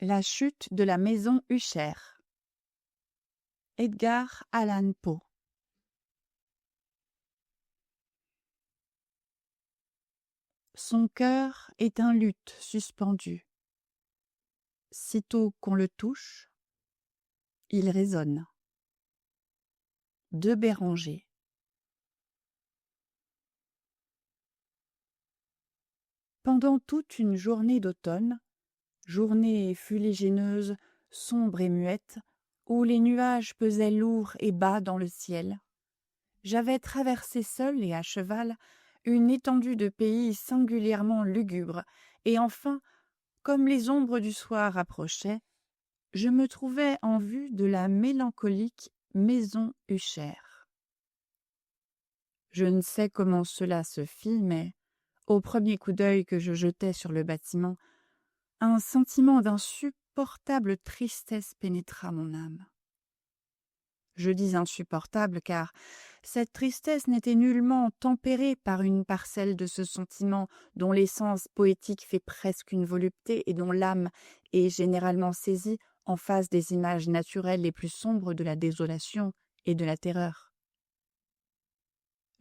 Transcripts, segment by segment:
La chute de la maison Usher. Edgar Allan Poe. Son cœur est un luth suspendu. Sitôt qu'on le touche, il résonne. De Béranger. Pendant toute une journée d'automne, journée fuligineuse, sombre et muette, où les nuages pesaient lourds et bas dans le ciel, j'avais traversé seul et à cheval une étendue de pays singulièrement lugubre, et enfin, comme les ombres du soir approchaient, je me trouvais en vue de la mélancolique maison Usher. Je ne sais comment cela se fit, mais, au premier coup d'œil que je jetai sur le bâtiment, un sentiment d'insupportable tristesse pénétra mon âme. Je dis insupportable car cette tristesse n'était nullement tempérée par une parcelle de ce sentiment dont l'essence poétique fait presque une volupté et dont l'âme est généralement saisie en face des images naturelles les plus sombres de la désolation et de la terreur.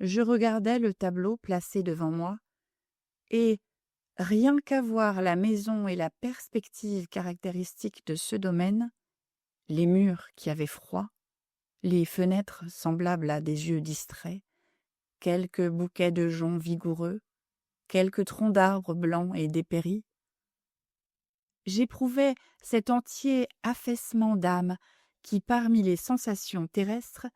Je regardais le tableau placé devant moi, et, rien qu'à voir la maison et la perspective caractéristique de ce domaine, les murs qui avaient froid, les fenêtres semblables à des yeux distraits, quelques bouquets de joncs vigoureux, quelques troncs d'arbres blancs et dépéris, j'éprouvais cet entier affaissement d'âme qui, parmi les sensations terrestres,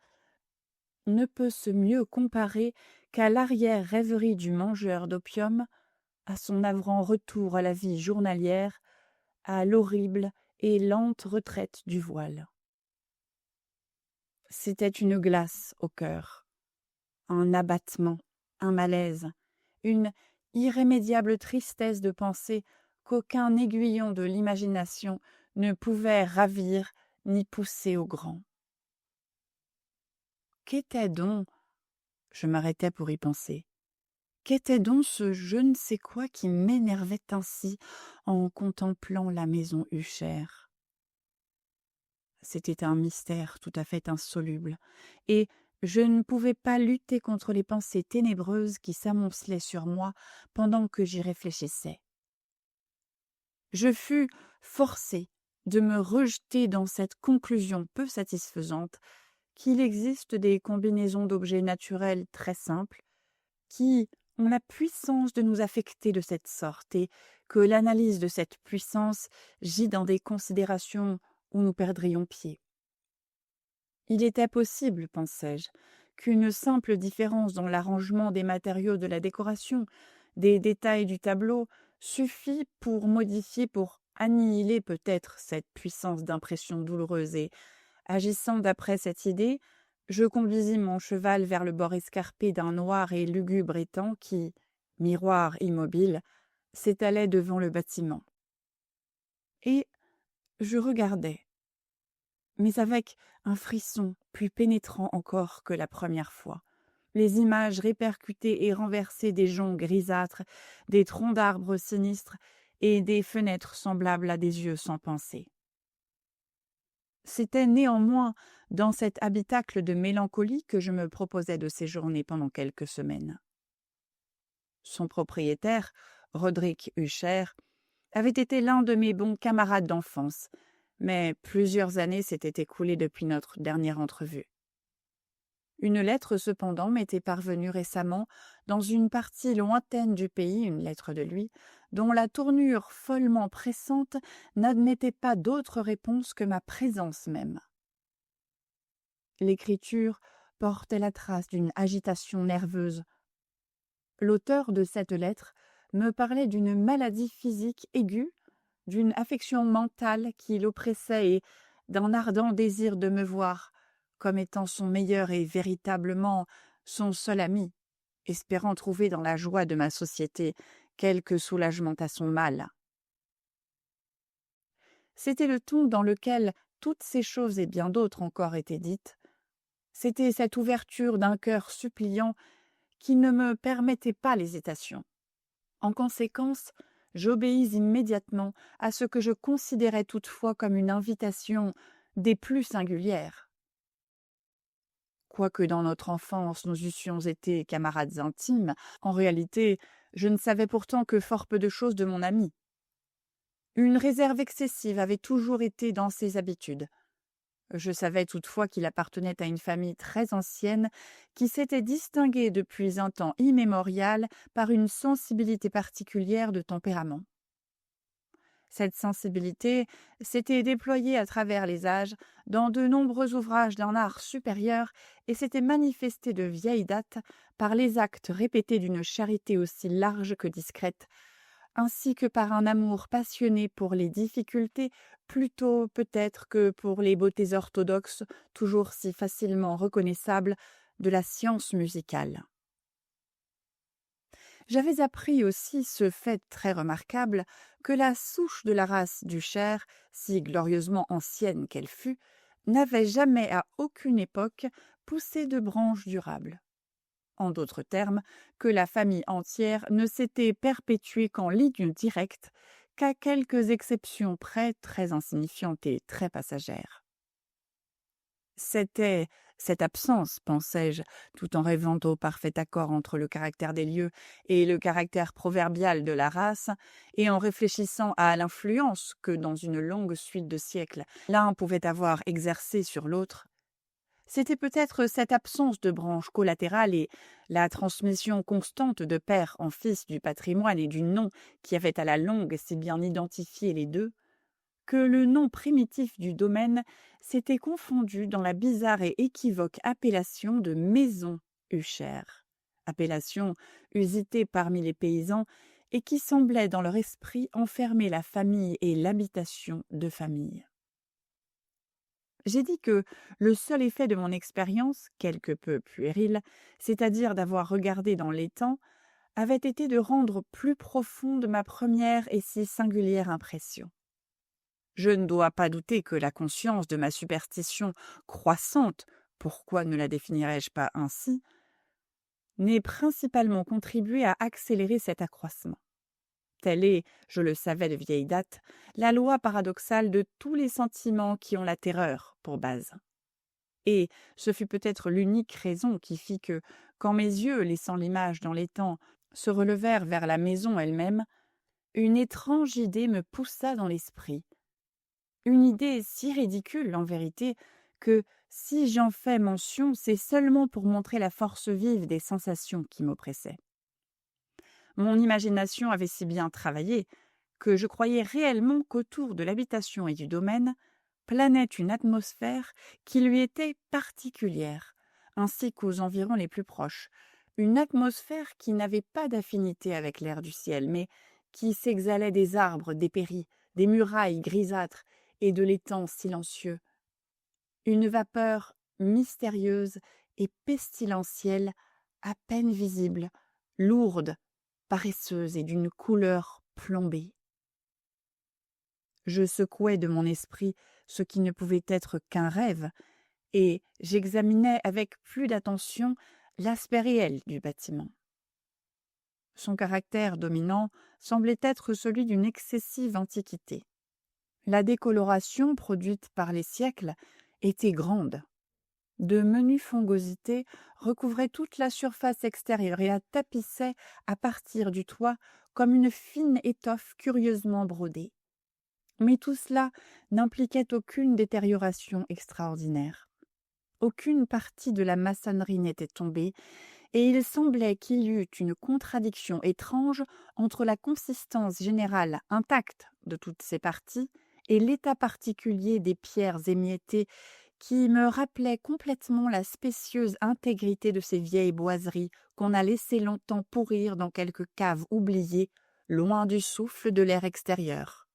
ne peut se mieux comparer qu'à l'arrière-rêverie du mangeur d'opium, à son navrant retour à la vie journalière, à l'horrible et lente retraite du voile. C'était une glace au cœur, un abattement, un malaise, une irrémédiable tristesse de penser qu'aucun aiguillon de l'imagination ne pouvait ravir ni pousser au grand. Qu'était donc, je m'arrêtais pour y penser, qu'était donc ce je ne sais quoi qui m'énervait ainsi en contemplant la maison Usher? C'était un mystère tout à fait insoluble, et je ne pouvais pas lutter contre les pensées ténébreuses qui s'amoncelaient sur moi pendant que j'y réfléchissais. Je fus forcé de me rejeter dans cette conclusion peu satisfaisante qu'il existe des combinaisons d'objets naturels très simples qui ont la puissance de nous affecter de cette sorte, et que l'analyse de cette puissance gît dans des considérations où nous perdrions pied. Il était possible, pensais-je, qu'une simple différence dans l'arrangement des matériaux de la décoration, des détails du tableau, suffit pour modifier, pour annihiler peut-être cette puissance d'impression douloureuse, et, agissant d'après cette idée, je conduisis mon cheval vers le bord escarpé d'un noir et lugubre étang qui, miroir immobile, s'étalait devant le bâtiment. Et je regardais, mais avec un frisson plus pénétrant encore que la première fois, les images répercutées et renversées des joncs grisâtres, des troncs d'arbres sinistres et des fenêtres semblables à des yeux sans pensée. C'était néanmoins dans cet habitacle de mélancolie que je me proposais de séjourner pendant quelques semaines. Son propriétaire, Roderick Usher, avait été l'un de mes bons camarades d'enfance, mais plusieurs années s'étaient écoulées depuis notre dernière entrevue. Une lettre cependant m'était parvenue récemment dans une partie lointaine du pays, une lettre de lui, dont la tournure follement pressante n'admettait pas d'autre réponse que ma présence même. L'écriture portait la trace d'une agitation nerveuse. L'auteur de cette lettre me parlait d'une maladie physique aiguë, d'une affection mentale qui l'oppressait et d'un ardent désir de me voir comme étant son meilleur et véritablement son seul ami, espérant trouver dans la joie de ma société quelque soulagement à son mal. C'était le ton dans lequel toutes ces choses et bien d'autres encore étaient dites. C'était cette ouverture d'un cœur suppliant qui ne me permettait pas l'hésitation. En conséquence, J'obéis immédiatement à ce que je considérais toutefois comme une invitation des plus singulières. Quoique dans notre enfance nous eussions été camarades intimes, en réalité, je ne savais pourtant que fort peu de choses de mon ami. Une réserve excessive avait toujours été dans ses habitudes. Je savais toutefois qu'il appartenait à une famille très ancienne qui s'était distinguée depuis un temps immémorial par une sensibilité particulière de tempérament. Cette sensibilité s'était déployée à travers les âges dans de nombreux ouvrages d'un art supérieur et s'était manifestée de vieille date par les actes répétés d'une charité aussi large que discrète, ainsi que par un amour passionné pour les difficultés, plutôt peut-être que pour les beautés orthodoxes, toujours si facilement reconnaissables, de la science musicale. J'avais appris aussi ce fait très remarquable que la souche de la race du Cher, si glorieusement ancienne qu'elle fût, n'avait jamais à aucune époque poussé de branches durables. En d'autres termes, que la famille entière ne s'était perpétuée qu'en ligne directe, qu'à quelques exceptions près très insignifiantes et très passagères. C'était cette absence, pensais-je, tout en rêvant au parfait accord entre le caractère des lieux et le caractère proverbial de la race, et en réfléchissant à l'influence que, dans une longue suite de siècles, l'un pouvait avoir exercée sur l'autre. C'était peut-être cette absence de branche collatérale et la transmission constante de père en fils du patrimoine et du nom qui avait à la longue si bien identifié les deux, que le nom primitif du domaine s'était confondu dans la bizarre et équivoque appellation de maison Hucher, appellation usitée parmi les paysans et qui semblait dans leur esprit enfermer la famille et l'habitation de famille. J'ai dit que le seul effet de mon expérience, quelque peu puérile, c'est-à-dire d'avoir regardé dans l'étang, avait été de rendre plus profonde ma première et si singulière impression. Je ne dois pas douter que la conscience de ma superstition croissante, pourquoi ne la définirais-je pas ainsi, n'ait principalement contribué à accélérer cet accroissement. Telle est, je le savais de vieille date, la loi paradoxale de tous les sentiments qui ont la terreur pour base. Et ce fut peut-être l'unique raison qui fit que, quand mes yeux, laissant l'image dans l'étang, se relevèrent vers la maison elle-même, une étrange idée me poussa dans l'esprit. Une idée si ridicule, en vérité, que, si j'en fais mention, c'est seulement pour montrer la force vive des sensations qui m'oppressaient. Mon imagination avait si bien travaillé que je croyais réellement qu'autour de l'habitation et du domaine planait une atmosphère qui lui était particulière, ainsi qu'aux environs les plus proches, une atmosphère qui n'avait pas d'affinité avec l'air du ciel, mais qui s'exhalait des arbres dépéris, des murailles grisâtres et de l'étang silencieux. Une vapeur mystérieuse et pestilentielle, à peine visible, lourde, paresseuse et d'une couleur plombée. Je secouai de mon esprit ce qui ne pouvait être qu'un rêve, et j'examinai avec plus d'attention l'aspect réel du bâtiment. Son caractère dominant semblait être celui d'une excessive antiquité. La décoloration produite par les siècles était grande. De menues fongosités recouvraient toute la surface extérieure et la tapissaient à partir du toit comme une fine étoffe curieusement brodée. Mais tout cela n'impliquait aucune détérioration extraordinaire. Aucune partie de la maçonnerie n'était tombée, et il semblait qu'il y eût une contradiction étrange entre la consistance générale intacte de toutes ces parties et l'état particulier des pierres émiettées qui me rappelait complètement la spécieuse intégrité de ces vieilles boiseries qu'on a laissé longtemps pourrir dans quelque cave oubliée, loin du souffle de l'air extérieur.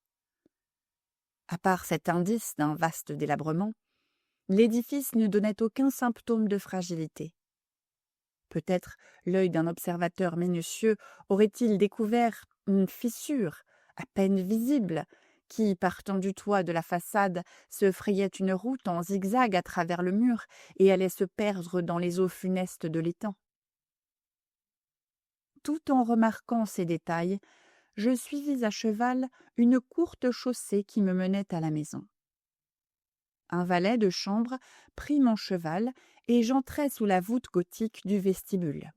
À part cet indice d'un vaste délabrement, l'édifice ne donnait aucun symptôme de fragilité. Peut-être l'œil d'un observateur minutieux aurait-il découvert une fissure, à peine visible, qui, partant du toit de la façade, se frayait une route en zigzag à travers le mur et allait se perdre dans les eaux funestes de l'étang. Tout en remarquant ces détails, je suivis à cheval une courte chaussée qui me menait à la maison. Un valet de chambre prit mon cheval et j'entrai sous la voûte gothique du vestibule.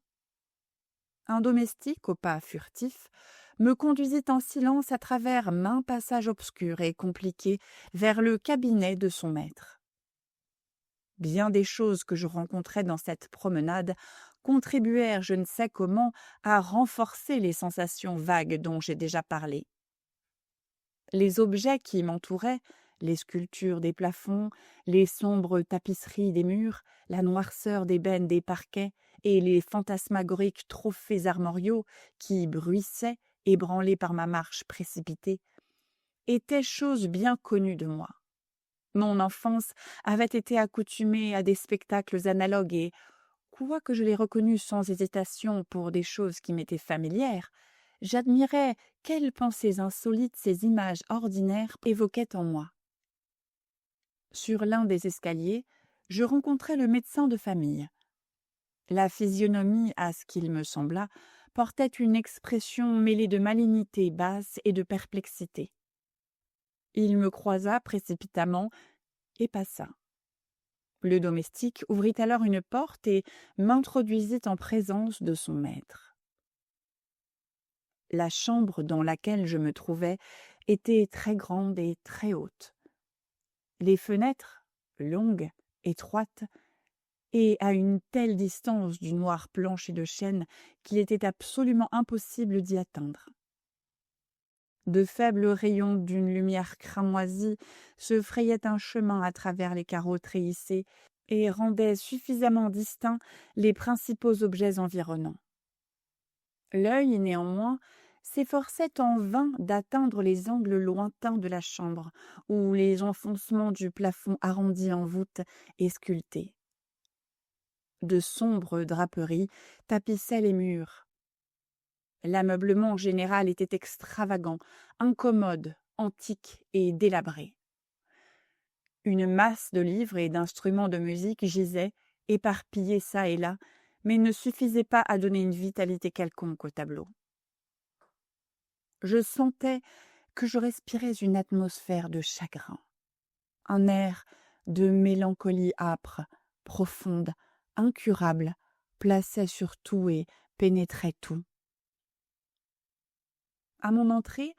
Un domestique, au pas furtif, me conduisit en silence à travers maints passages obscurs et compliqués vers le cabinet de son maître. Bien des choses que je rencontrai dans cette promenade contribuèrent, je ne sais comment, à renforcer les sensations vagues dont j'ai déjà parlé. Les objets qui m'entouraient, les sculptures des plafonds, les sombres tapisseries des murs, la noirceur d'ébène des parquets et les fantasmagoriques trophées armoriaux qui bruissaient, ébranlés par ma marche précipitée, étaient choses bien connues de moi. Mon enfance avait été accoutumée à des spectacles analogues et, quoique je les reconnusse sans hésitation pour des choses qui m'étaient familières, j'admirais quelles pensées insolites ces images ordinaires évoquaient en moi. Sur l'un des escaliers, je rencontrai le médecin de famille. La physionomie, à ce qu'il me sembla, portait une expression mêlée de malignité basse et de perplexité. Il me croisa précipitamment et passa. Le domestique ouvrit alors une porte et m'introduisit en présence de son maître. La chambre dans laquelle je me trouvais était très grande et très haute. Les fenêtres, longues, étroites, et à une telle distance du noir plancher de chêne qu'il était absolument impossible d'y atteindre. De faibles rayons d'une lumière cramoisie se frayaient un chemin à travers les carreaux treillissés et rendaient suffisamment distincts les principaux objets environnants. L'œil, néanmoins, s'efforçait en vain d'atteindre les angles lointains de la chambre ou les enfoncements du plafond arrondi en voûte et sculpté. De sombres draperies tapissaient les murs. L'ameublement général était extravagant, incommode, antique et délabré. Une masse de livres et d'instruments de musique gisait, éparpillés çà et là, mais ne suffisait pas à donner une vitalité quelconque au tableau. Je sentais que je respirais une atmosphère de chagrin, un air de mélancolie âpre, profonde, incurable, plaçait sur tout et pénétrait tout. À mon entrée,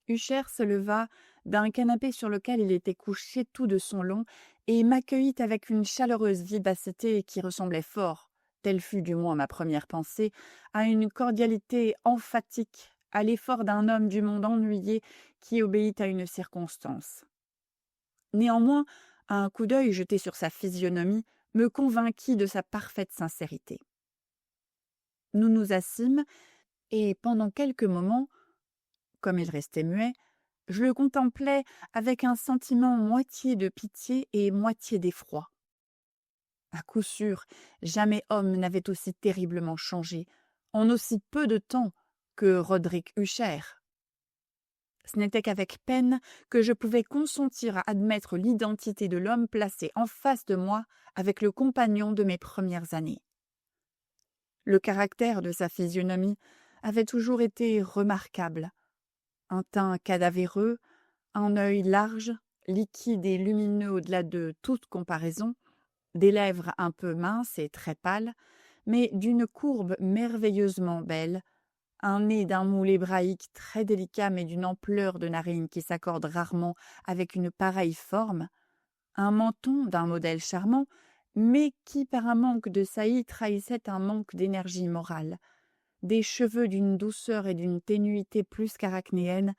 Usher se leva d'un canapé sur lequel il était couché tout de son long et m'accueillit avec une chaleureuse vivacité qui ressemblait fort, telle fut du moins ma première pensée, à une cordialité emphatique, à l'effort d'un homme du monde ennuyé qui obéit à une circonstance. Néanmoins, un coup d'œil jeté sur sa physionomie me convainquit de sa parfaite sincérité. Nous nous assîmes, et pendant quelques moments, comme il restait muet, je le contemplais avec un sentiment moitié de pitié et moitié d'effroi. À coup sûr, jamais homme n'avait aussi terriblement changé, en aussi peu de temps, que Roderick Usher. Ce n'était qu'avec peine que je pouvais consentir à admettre l'identité de l'homme placé en face de moi avec le compagnon de mes premières années. Le caractère de sa physionomie avait toujours été remarquable. Un teint cadavéreux, un œil large, liquide et lumineux au-delà de toute comparaison, des lèvres un peu minces et très pâles, mais d'une courbe merveilleusement belle, un nez d'un moule hébraïque très délicat mais d'une ampleur de narine qui s'accorde rarement avec une pareille forme, un menton d'un modèle charmant, mais qui par un manque de saillie trahissait un manque d'énergie morale, des cheveux d'une douceur et d'une ténuité plus qu'arachnéenne,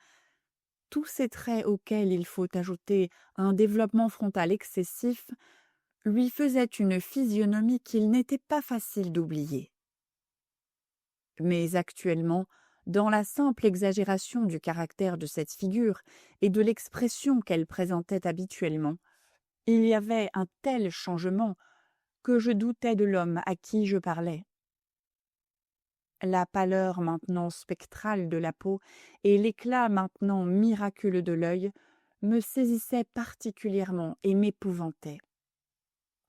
tous ces traits auxquels il faut ajouter un développement frontal excessif lui faisaient une physionomie qu'il n'était pas facile d'oublier. Mais actuellement, dans la simple exagération du caractère de cette figure et de l'expression qu'elle présentait habituellement, il y avait un tel changement que je doutais de l'homme à qui je parlais. La pâleur maintenant spectrale de la peau et l'éclat maintenant miraculeux de l'œil me saisissaient particulièrement et m'épouvantaient.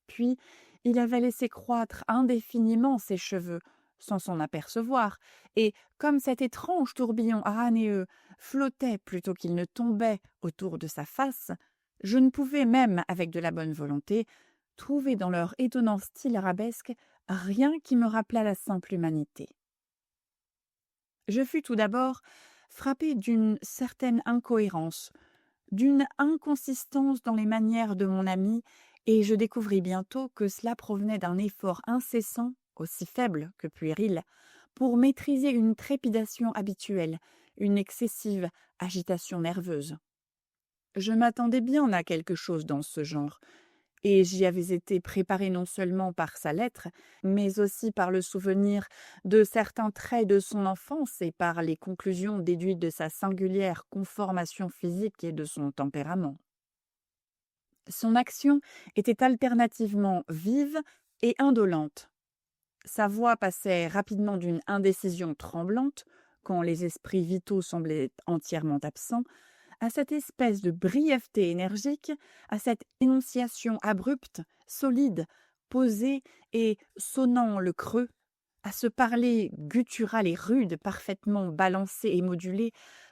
Puis il avait laissé croître indéfiniment ses cheveux, sans s'en apercevoir, et comme cet étrange tourbillon aranéeux flottait plutôt qu'il ne tombait autour de sa face, je ne pouvais même, avec de la bonne volonté, trouver dans leur étonnant style arabesque rien qui me rappelât la simple humanité. Je fus tout d'abord frappé d'une certaine incohérence, d'une inconsistance dans les manières de mon ami, et je découvris bientôt que cela provenait d'un effort incessant, aussi faible que puéril, pour maîtriser une trépidation habituelle, une excessive agitation nerveuse. Je m'attendais bien à quelque chose dans ce genre, et j'y avais été préparé non seulement par sa lettre, mais aussi par le souvenir de certains traits de son enfance et par les conclusions déduites de sa singulière conformation physique et de son tempérament. Son action était alternativement vive et indolente. Sa voix passait rapidement d'une indécision tremblante, quand les esprits vitaux semblaient entièrement absents, à cette espèce de brièveté énergique, à cette énonciation abrupte, solide, posée et sonnant le creux, à ce parler guttural et rude, parfaitement balancé et modulé,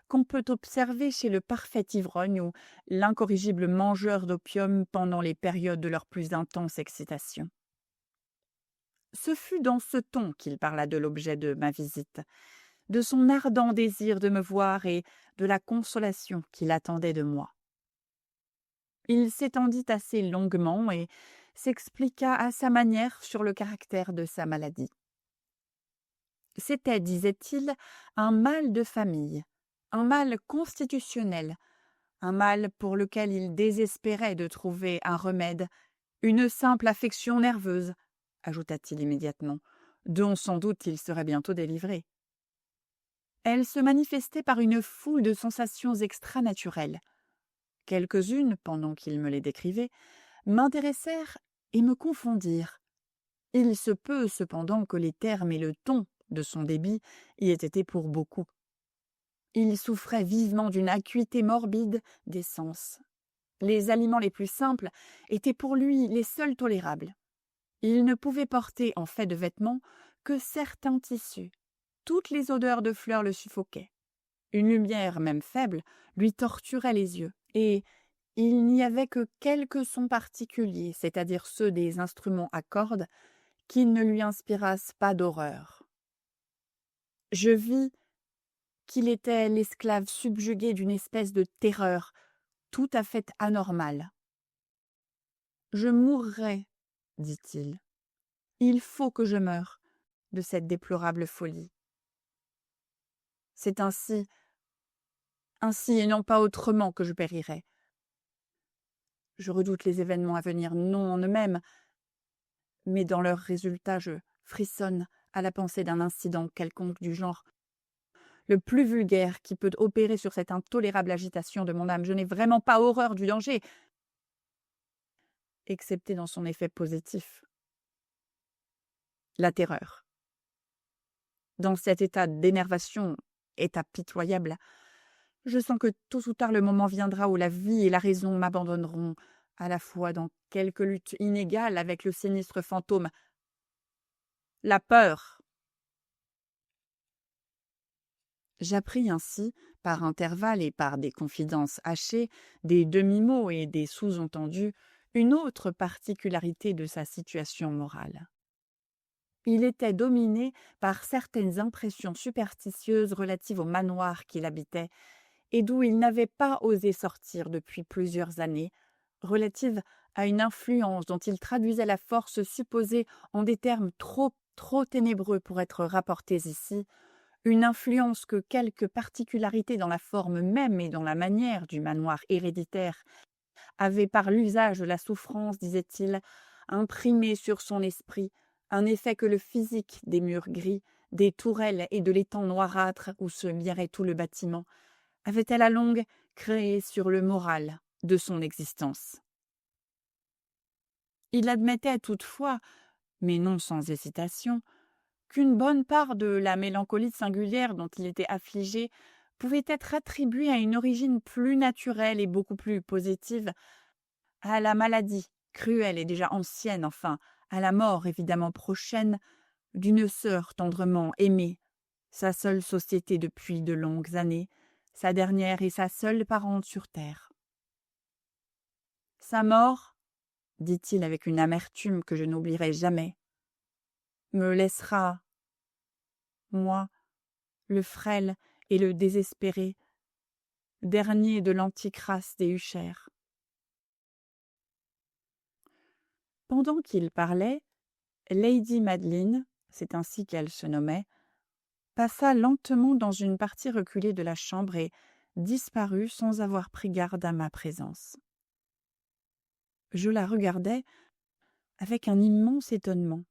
qu'on peut observer chez le parfait ivrogne ou l'incorrigible mangeur d'opium pendant les périodes de leur plus intense excitation. Ce fut dans ce ton qu'il parla de l'objet de ma visite, de son ardent désir de me voir et de la consolation qu'il attendait de moi. Il s'étendit assez longuement et s'expliqua à sa manière sur le caractère de sa maladie. C'était, disait-il, un mal de famille, un mal constitutionnel, un mal pour lequel il désespérait de trouver un remède, une simple affection nerveuse, ajouta-t-il immédiatement, dont sans doute il serait bientôt délivré. Elle se manifestait par une foule de sensations extranaturelles. Quelques-unes, pendant qu'il me les décrivait, m'intéressèrent et me confondirent. Il se peut cependant que les termes et le ton de son débit y aient été pour beaucoup. Il souffrait vivement d'une acuité morbide des sens. Les aliments les plus simples étaient pour lui les seuls tolérables. Il ne pouvait porter en fait de vêtements que certains tissus. Toutes les odeurs de fleurs le suffoquaient. Une lumière, même faible, lui torturait les yeux, et il n'y avait que quelques sons particuliers, c'est-à-dire ceux des instruments à cordes, qui ne lui inspirassent pas d'horreur. Je vis qu'il était l'esclave subjugué d'une espèce de terreur tout à fait anormale. « Je mourrai, dit-il. Il faut que je meure de cette déplorable folie. C'est ainsi et non pas autrement que je périrai. Je redoute les événements à venir, non en eux-mêmes, mais dans leurs résultats je frissonne à la pensée d'un incident quelconque du genre, le plus vulgaire qui peut opérer sur cette intolérable agitation de mon âme. Je n'ai vraiment pas horreur du danger, excepté dans son effet positif, la terreur. Dans cet état d'énervation, état pitoyable, je sens que tôt ou tard le moment viendra où la vie et la raison m'abandonneront, à la fois dans quelque lutte inégale avec le sinistre fantôme, la peur. J'appris ainsi, par intervalles et par des confidences hachées, des demi-mots et des sous-entendus, une autre particularité de sa situation morale. Il était dominé par certaines impressions superstitieuses relatives au manoir qu'il habitait et d'où il n'avait pas osé sortir depuis plusieurs années, relatives à une influence dont il traduisait la force supposée en des termes trop ténébreux pour être rapportés ici, une influence que quelques particularités dans la forme même et dans la manière du manoir héréditaire avaient par l'usage de la souffrance, disait-il, imprimé sur son esprit, un effet que le physique des murs gris, des tourelles et de l'étang noirâtre où se mirait tout le bâtiment, avait à la longue créé sur le moral de son existence. Il admettait toutefois, mais non sans hésitation, qu'une bonne part de la mélancolie singulière dont il était affligé pouvait être attribuée à une origine plus naturelle et beaucoup plus positive, à la maladie, cruelle et déjà ancienne, enfin, à la mort évidemment prochaine, d'une sœur tendrement aimée, sa seule société depuis de longues années, sa dernière et sa seule parente sur terre. Sa mort, dit-il avec une amertume que je n'oublierai jamais, me laissera, moi, le frêle et le désespéré, dernier de l'antique race des Huchères. Pendant qu'il parlait, Lady Madeline, c'est ainsi qu'elle se nommait, passa lentement dans une partie reculée de la chambre et disparut sans avoir pris garde à ma présence. Je la regardais avec un immense étonnement,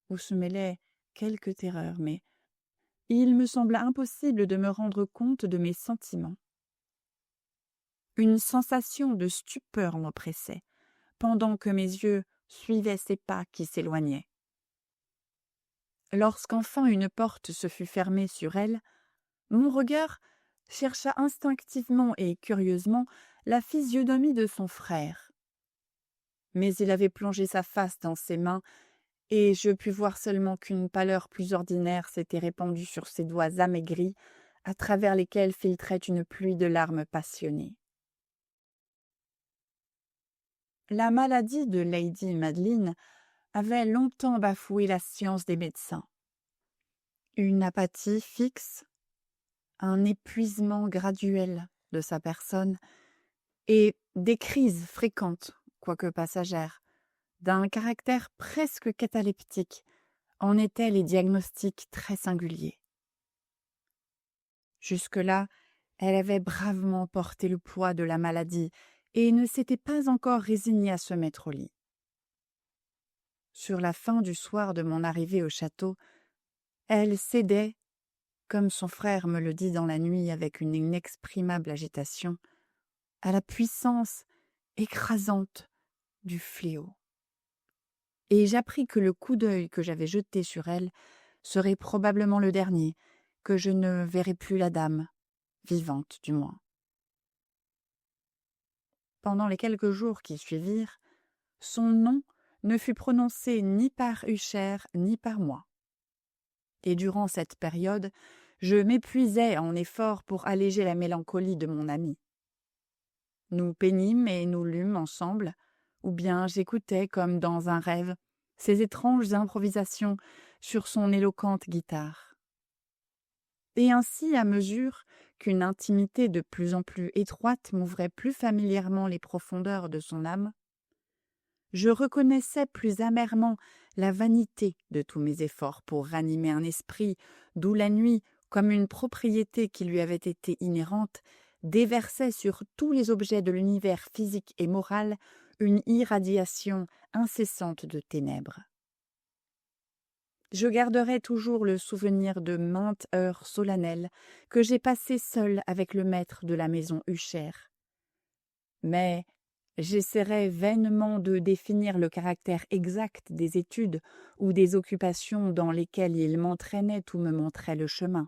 où se mêlait quelque terreur, mais il me sembla impossible de me rendre compte de mes sentiments. Une sensation de stupeur m'oppressait, pendant que mes yeux suivaient ses pas qui s'éloignaient. Lorsqu'enfin une porte se fut fermée sur elle, mon regard chercha instinctivement et curieusement la physionomie de son frère. Mais il avait plongé sa face dans ses mains, et je pus voir seulement qu'une pâleur plus ordinaire s'était répandue sur ses doigts amaigris, à travers lesquels filtrait une pluie de larmes passionnées. La maladie de Lady Madeline avait longtemps bafoué la science des médecins. Une apathie fixe, un épuisement graduel de sa personne et des crises fréquentes, quoique passagères, d'un caractère presque cataleptique, en étaient les diagnostics très singuliers. Jusque-là, elle avait bravement porté le poids de la maladie et ne s'était pas encore résignée à se mettre au lit. Sur la fin du soir de mon arrivée au château, elle cédait, comme son frère me le dit dans la nuit avec une inexprimable agitation, à la puissance écrasante du fléau. Et j'appris que le coup d'œil que j'avais jeté sur elle serait probablement le dernier, que je ne verrais plus la dame, vivante du moins. Pendant les quelques jours qui suivirent, son nom ne fut prononcé ni par Usher ni par moi. Et durant cette période, je m'épuisais en efforts pour alléger la mélancolie de mon ami. Nous peignîmes et nous lûmes ensemble, ou bien j'écoutais comme dans un rêve ces étranges improvisations sur son éloquente guitare. Et ainsi, à mesure qu'une intimité de plus en plus étroite m'ouvrait plus familièrement les profondeurs de son âme, je reconnaissais plus amèrement la vanité de tous mes efforts pour ranimer un esprit d'où la nuit, comme une propriété qui lui avait été inhérente, déversait sur tous les objets de l'univers physique et moral une irradiation incessante de ténèbres. Je garderai toujours le souvenir de maintes heures solennelles que j'ai passées seule avec le maître de la maison Usher. Mais j'essaierai vainement de définir le caractère exact des études ou des occupations dans lesquelles il m'entraînait ou me montrait le chemin.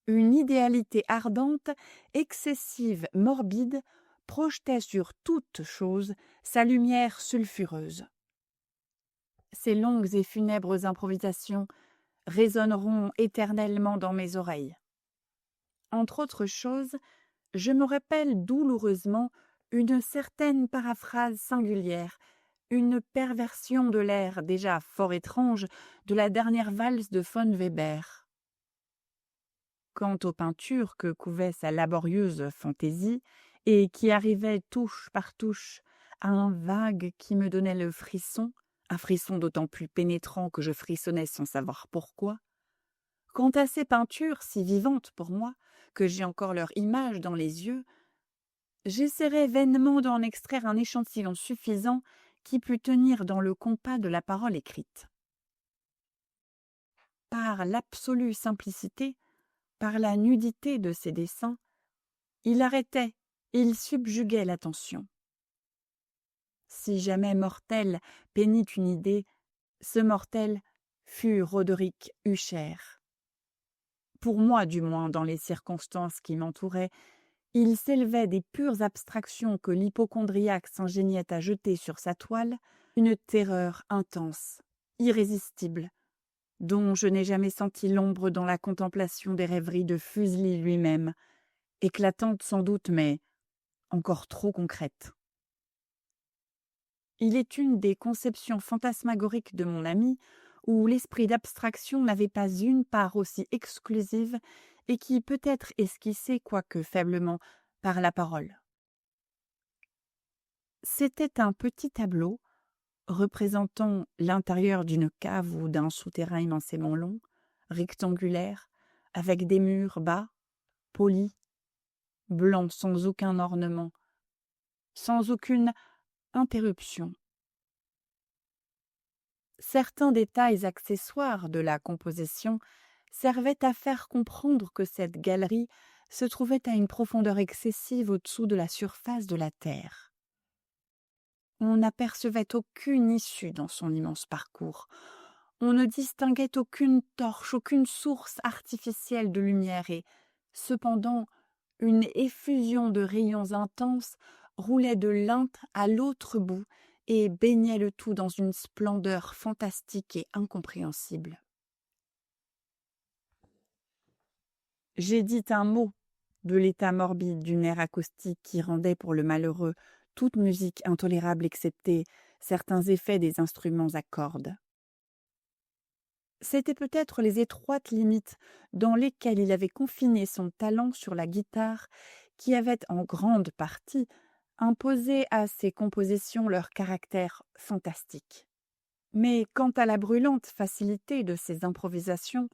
Une idéalité ardente, excessive, morbide, projetait sur toute chose sa lumière sulfureuse. Ces longues et funèbres improvisations résonneront éternellement dans mes oreilles. Entre autres choses, je me rappelle douloureusement une certaine paraphrase singulière, une perversion de l'air déjà fort étrange de la dernière valse de von Weber. Quant aux peintures que couvait sa laborieuse fantaisie et qui arrivaient touche par touche à un vague qui me donnait le frisson, un frisson d'autant plus pénétrant que je frissonnais sans savoir pourquoi. Quant à ces peintures si vivantes pour moi, que j'ai encore leur image dans les yeux, j'essaierai vainement d'en extraire un échantillon suffisant qui pût tenir dans le compas de la parole écrite. Par l'absolue simplicité, par la nudité de ses dessins, il arrêtait, il subjuguait l'attention. Si jamais mortel peignit une idée, ce mortel fut Roderick Usher. Pour moi, du moins, dans les circonstances qui m'entouraient, il s'élevait des pures abstractions que l'hypocondriaque s'ingéniait à jeter sur sa toile, une terreur intense, irrésistible, dont je n'ai jamais senti l'ombre dans la contemplation des rêveries de Fuseli lui-même, éclatante sans doute, mais encore trop concrète. Il est une des conceptions fantasmagoriques de mon ami où l'esprit d'abstraction n'avait pas une part aussi exclusive et qui peut être esquissée, quoique faiblement, par la parole. C'était un petit tableau représentant l'intérieur d'une cave ou d'un souterrain immensément long, rectangulaire, avec des murs bas, polis, blancs sans aucun ornement, sans aucune interruption. Certains détails accessoires de la composition servaient à faire comprendre que cette galerie se trouvait à une profondeur excessive au-dessous de la surface de la terre. On n'apercevait aucune issue dans son immense parcours. On ne distinguait aucune torche, aucune source artificielle de lumière et, cependant, une effusion de rayons intenses roulait de l'un à l'autre bout et baignait le tout dans une splendeur fantastique et incompréhensible. J'ai dit un mot de l'état morbide d'une air acoustique qui rendait pour le malheureux toute musique intolérable excepté certains effets des instruments à cordes. C'étaient peut-être les étroites limites dans lesquelles il avait confiné son talent sur la guitare qui avaient en grande partie imposé à ses compositions leur caractère fantastique. Mais quant à la brûlante facilité de ses improvisations,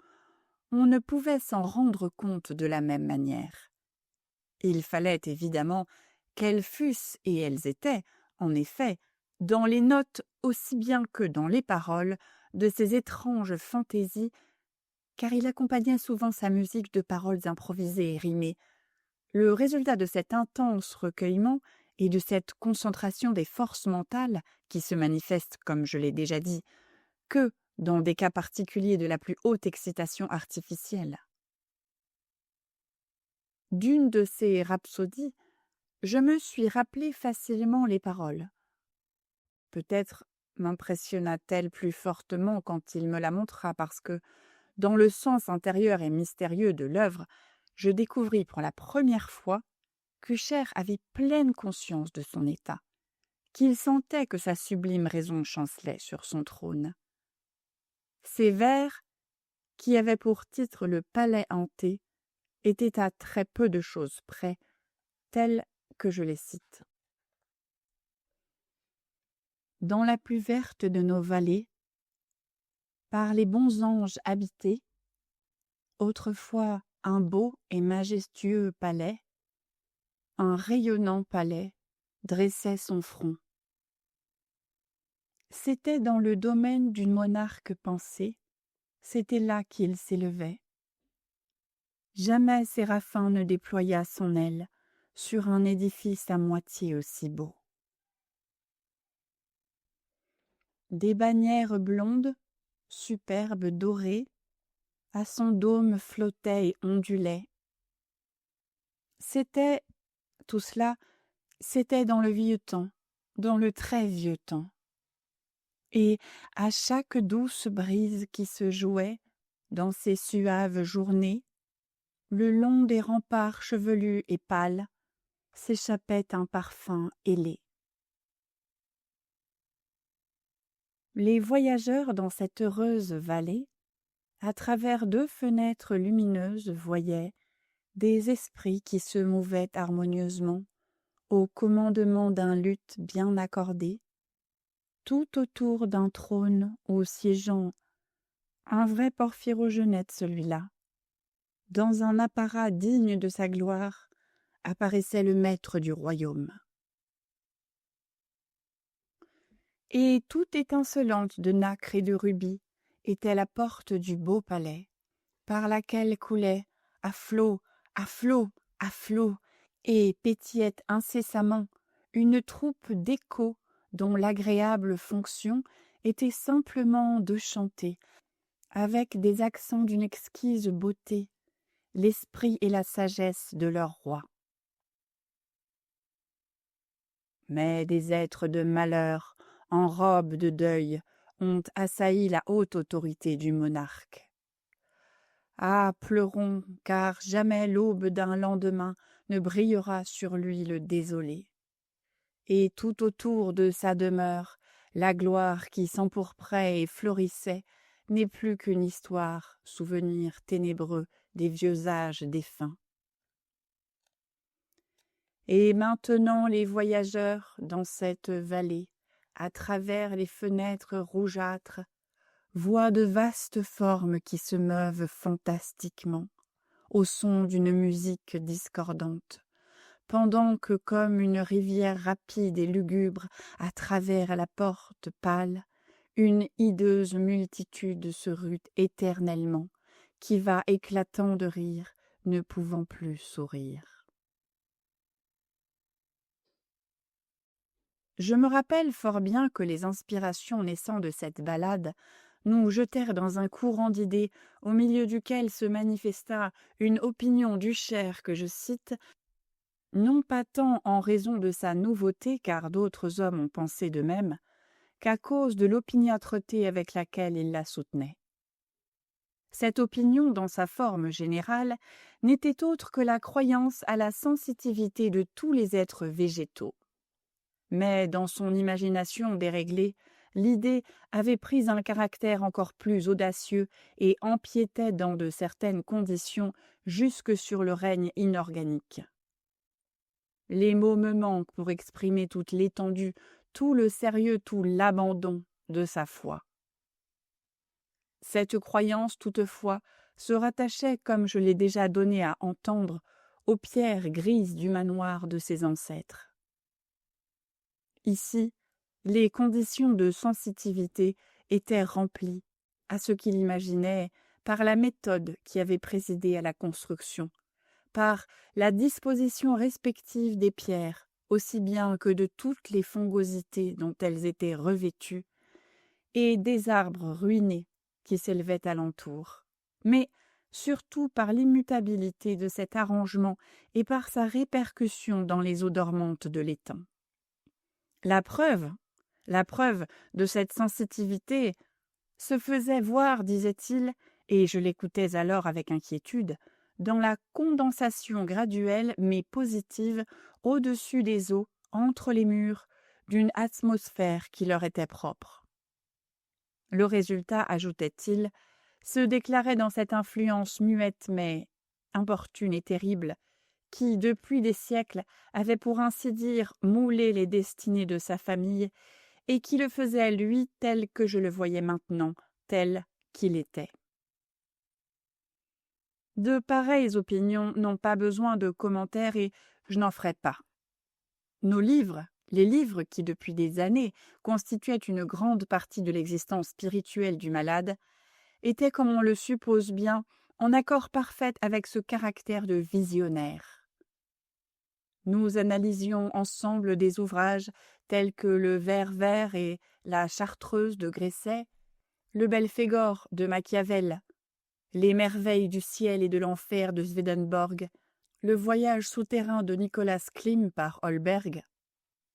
on ne pouvait s'en rendre compte de la même manière. Il fallait évidemment qu'elles fussent, et elles étaient, en effet, dans les notes aussi bien que dans les paroles de ces étranges fantaisies, car il accompagnait souvent sa musique de paroles improvisées et rimées. Le résultat de cet intense recueillement et de cette concentration des forces mentales, qui se manifestent, comme je l'ai déjà dit, que dans des cas particuliers de la plus haute excitation artificielle. D'une de ces rhapsodies, je me suis rappelé facilement les paroles. Peut-être m'impressionna-t-elle plus fortement quand il me la montra parce que, dans le sens intérieur et mystérieux de l'œuvre, je découvris pour la première fois qu'Usher avait pleine conscience de son état, qu'il sentait que sa sublime raison chancelait sur son trône. Ces vers, qui avaient pour titre le palais hanté, étaient à très peu de choses près, tels que je les cite. Dans la plus verte de nos vallées, par les bons anges habités, autrefois un beau et majestueux palais, un rayonnant palais dressait son front. C'était dans le domaine d'une monarque pensée, c'était là qu'il s'élevait. Jamais Séraphin ne déploya son aile sur un édifice à moitié aussi beau. Des bannières blondes, superbes, dorées, à son dôme flottaient et ondulaient. C'était, tout cela, c'était dans le vieux temps, dans le très vieux temps. Et à chaque douce brise qui se jouait dans ces suaves journées, le long des remparts chevelus et pâles s'échappait un parfum ailé. Les voyageurs dans cette heureuse vallée, à travers 2 fenêtres lumineuses, voyaient des esprits qui se mouvaient harmonieusement au commandement d'un luth bien accordé, tout autour d'un trône où siégeant un vrai Porphyrogenète celui-là. Dans un apparat digne de sa gloire apparaissait le maître du royaume. Et toute étincelante de nacre et de rubis était la porte du beau palais, par laquelle coulait à flots, à flots, à flots, et pétillait incessamment une troupe d'échos dont l'agréable fonction était simplement de chanter, avec des accents d'une exquise beauté, l'esprit et la sagesse de leur roi. Mais des êtres de malheur, en robe de deuil, ont assailli la haute autorité du monarque. Ah, pleurons, car jamais l'aube d'un lendemain ne brillera sur lui le désolé. Et tout autour de sa demeure, la gloire qui s'empourprait et florissait n'est plus qu'une histoire, souvenir ténébreux des vieux âges défunts. Et maintenant les voyageurs dans cette vallée, à travers les fenêtres rougeâtres, voient de vastes formes qui se meuvent fantastiquement, au son d'une musique discordante, pendant que comme une rivière rapide et lugubre à travers la porte pâle, une hideuse multitude se rue éternellement, qui va éclatant de rire, ne pouvant plus sourire. Je me rappelle fort bien que les inspirations naissant de cette ballade nous jetèrent dans un courant d'idées au milieu duquel se manifesta une opinion d'Ussher que je cite, non pas tant en raison de sa nouveauté, car d'autres hommes ont pensé de même, qu'à cause de l'opiniâtreté avec laquelle il la soutenait. Cette opinion, dans sa forme générale, n'était autre que la croyance à la sensitivité de tous les êtres végétaux. Mais dans son imagination déréglée, l'idée avait pris un caractère encore plus audacieux et empiétait dans de certaines conditions jusque sur le règne inorganique. Les mots me manquent pour exprimer toute l'étendue, tout le sérieux, tout l'abandon de sa foi. Cette croyance, toutefois, se rattachait, comme je l'ai déjà donné à entendre, aux pierres grises du manoir de ses ancêtres. Ici, les conditions de sensitivité étaient remplies, à ce qu'il imaginait, par la méthode qui avait présidé à la construction, par la disposition respective des pierres, aussi bien que de toutes les fongosités dont elles étaient revêtues, et des arbres ruinés qui s'élevaient alentour, mais surtout par l'immutabilité de cet arrangement et par sa répercussion dans les eaux dormantes de l'étang. La preuve de cette sensitivité se faisait voir, disait-il, et je l'écoutais alors avec inquiétude, dans la condensation graduelle mais positive au-dessus des eaux, entre les murs, d'une atmosphère qui leur était propre. Le résultat, ajoutait-il, se déclarait dans cette influence muette mais importune et terrible, qui, depuis des siècles, avait pour ainsi dire moulé les destinées de sa famille, et qui le faisait lui tel que je le voyais maintenant, tel qu'il était. De pareilles opinions n'ont pas besoin de commentaires et je n'en ferai pas. Nos livres, les livres qui depuis des années constituaient une grande partie de l'existence spirituelle du malade, étaient, comme on le suppose bien, en accord parfait avec ce caractère de visionnaire. Nous analysions ensemble des ouvrages tels que le Ver vert et la Chartreuse de Gresset, le Belphégor de Machiavel, les merveilles du ciel et de l'enfer de Swedenborg, le voyage souterrain de Nicolas Klim par Holberg,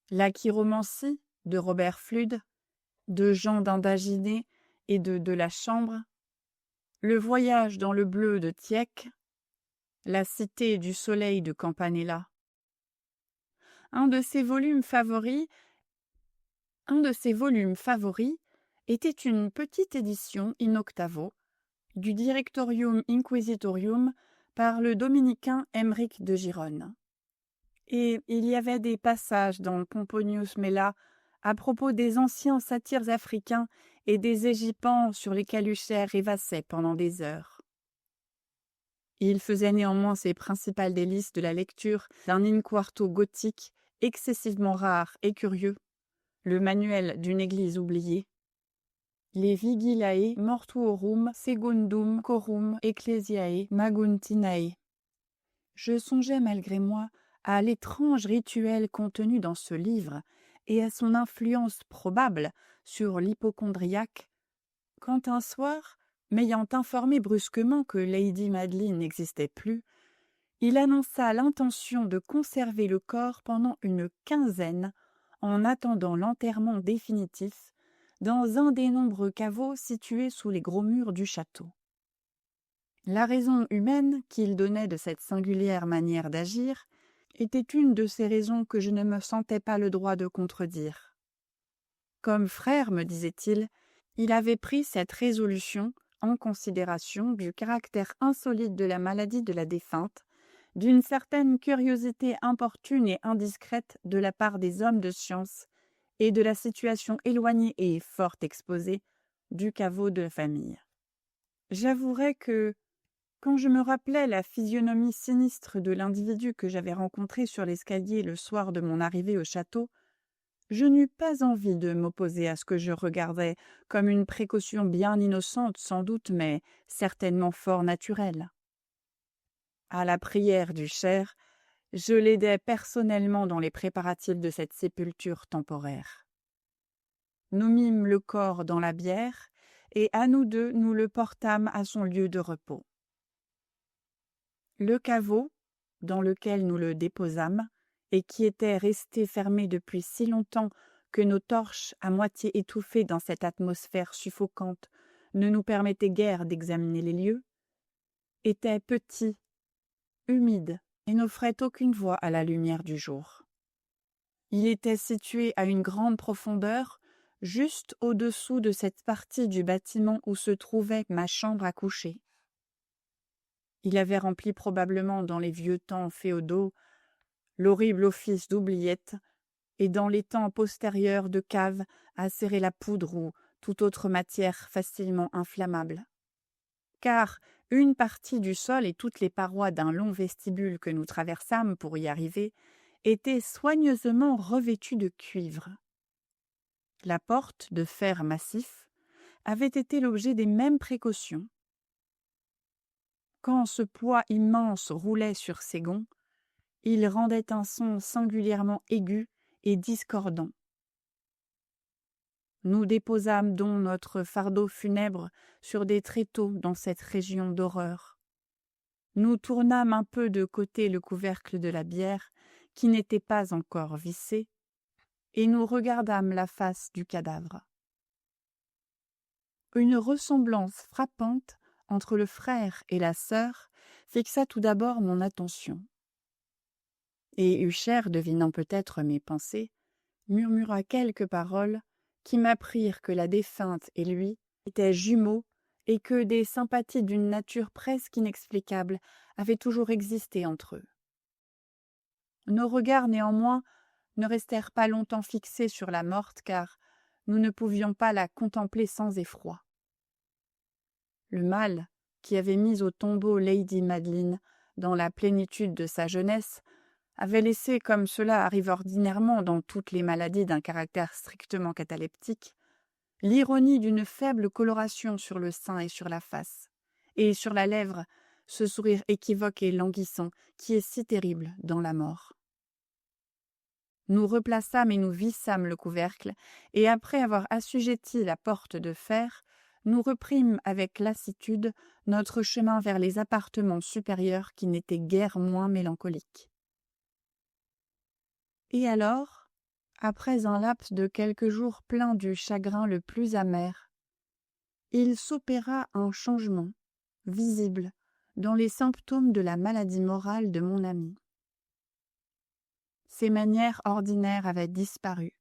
la chiromancie de Robert Fludd, de Jean d'Indaginé et de la Chambre, le voyage dans le bleu de Tieck, la cité du soleil de Campanella. Un de ses volumes favoris était une petite édition in octavo du Directorium Inquisitorium par le dominicain Aymeric de Gironne. Et il y avait des passages dans Pomponius Mela à propos des anciens satyres africains et des égypans sur lesquels Ussher rêvassait pendant des heures. Il faisait néanmoins ses principales délices de la lecture d'un in-quarto gothique excessivement rare et curieux, le manuel d'une église oubliée, les Vigilae Mortuorum Secundum Corum Ecclesiae Maguntinae. Je songeais malgré moi à l'étrange rituel contenu dans ce livre et à son influence probable sur l'hypocondriaque, quand un soir, m'ayant informé brusquement que Lady Madeline n'existait plus, il annonça l'intention de conserver le corps pendant une quinzaine en attendant l'enterrement définitif dans un des nombreux caveaux situés sous les gros murs du château. La raison humaine qu'il donnait de cette singulière manière d'agir était une de ces raisons que je ne me sentais pas le droit de contredire. Comme frère, me disait-il, il avait pris cette résolution en considération du caractère insolite de la maladie de la défunte, d'une certaine curiosité importune et indiscrète de la part des hommes de science et de la situation éloignée et fort exposée du caveau de la famille. J'avouerai que, quand je me rappelais la physionomie sinistre de l'individu que j'avais rencontré sur l'escalier le soir de mon arrivée au château, je n'eus pas envie de m'opposer à ce que je regardais comme une précaution bien innocente sans doute, mais certainement fort naturelle. À la prière du cher, je l'aidai personnellement dans les préparatifs de cette sépulture temporaire. Nous mîmes le corps dans la bière, et à nous deux nous le portâmes à son lieu de repos. Le caveau, dans lequel nous le déposâmes, et qui était resté fermé depuis si longtemps que nos torches, à moitié étouffées dans cette atmosphère suffocante, ne nous permettaient guère d'examiner les lieux, était petit, humide, et n'offrait aucune voie à la lumière du jour. Il était situé à une grande profondeur, juste au-dessous de cette partie du bâtiment où se trouvait ma chambre à coucher. Il avait rempli probablement dans les vieux temps féodaux l'horrible office d'oubliette, et dans les temps postérieurs de cave à serrer la poudre ou toute autre matière facilement inflammable. Car une partie du sol et toutes les parois d'un long vestibule que nous traversâmes pour y arriver étaient soigneusement revêtues de cuivre. La porte, de fer massif, avait été l'objet des mêmes précautions. Quand ce poids immense roulait sur ses gonds, il rendait un son singulièrement aigu et discordant. Nous déposâmes donc notre fardeau funèbre sur des tréteaux dans cette région d'horreur. Nous tournâmes un peu de côté le couvercle de la bière, qui n'était pas encore vissé, et nous regardâmes la face du cadavre. Une ressemblance frappante entre le frère et la sœur fixa tout d'abord mon attention. Et Hucher, devinant peut-être mes pensées, murmura quelques paroles qui m'apprirent que la défunte et lui étaient jumeaux et que des sympathies d'une nature presque inexplicable avaient toujours existé entre eux. Nos regards, néanmoins, ne restèrent pas longtemps fixés sur la morte, car nous ne pouvions pas la contempler sans effroi. Le mal qui avait mis au tombeau Lady Madeline dans la plénitude de sa jeunesse avait laissé, comme cela arrive ordinairement dans toutes les maladies d'un caractère strictement cataleptique, l'ironie d'une faible coloration sur le sein et sur la face, et sur la lèvre, ce sourire équivoque et languissant qui est si terrible dans la mort. Nous replaçâmes et nous vissâmes le couvercle, et après avoir assujetti la porte de fer, nous reprîmes avec lassitude notre chemin vers les appartements supérieurs qui n'étaient guère moins mélancoliques. Et alors, après un laps de quelques jours pleins du chagrin le plus amer, il s'opéra un changement, visible, dans les symptômes de la maladie morale de mon ami. Ses manières ordinaires avaient disparu.